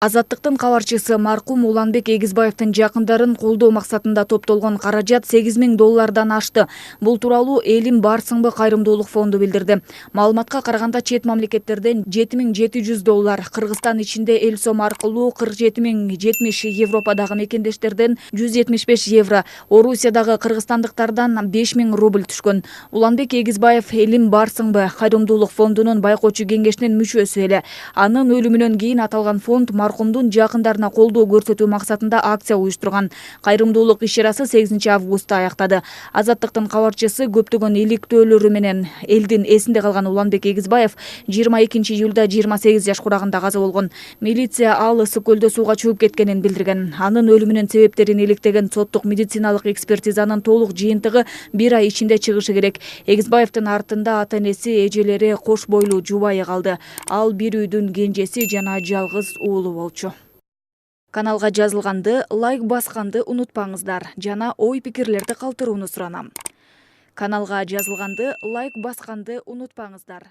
Азаттыктын кабарчысы маркум Уланбек Эгизбаевдин жакындарын колдоо максатында топтолгон каражат $8.000 ашты. Бул тууралуу Элим Барсыңбы кайрымдуулук фонду билдирди. Маалыматка караганда чет мамлекеттерден $7.700, Кыргызстан ичинде эл сом аркылуу 47.070, Европадагы мекендештерден €175, Орусиядагы кыргызстандыктардан 5.000 рубль түшкөн. Уланбек Эгизбаев Элим Барсыңбы кайрымдуулук фондунун байкоочу кеңешинин мүчөсү эле. Анын өлүмүнөн кийин аталган фонд маркумдун жакындарына колдоо көрсөтүү максатында акция уюштурган. Кайрымдуулук иш-чарасы 8 августта аяктады. Азаттыктын кабарчысы көптөгөн иликтөөлөрү менен элдин эсинде калган Уланбек Эгизбаев 22 июлда 28 жаш курагында каза болгон. Милиция ал ысык көлдө сууга чууп кеткенин билдирген. Анын өлүмүнүн себептерин иликтеген соттук медициналык экспертизанын толук жыйынтыгы 1 ай ичинде чыгышы керек. Эгизбаевдин артында ата-энеси, эжелери, кош бойлуу жубайы калды. Ал бир үйдүн кенжеси жана жалгыз уулу болчу. Каналга жазылганды, лайк басканды унутпаңыздар жана ой-пикирлерди калтырууну суранам. Каналга жазылганды, лайк басканды унутпаңыздар.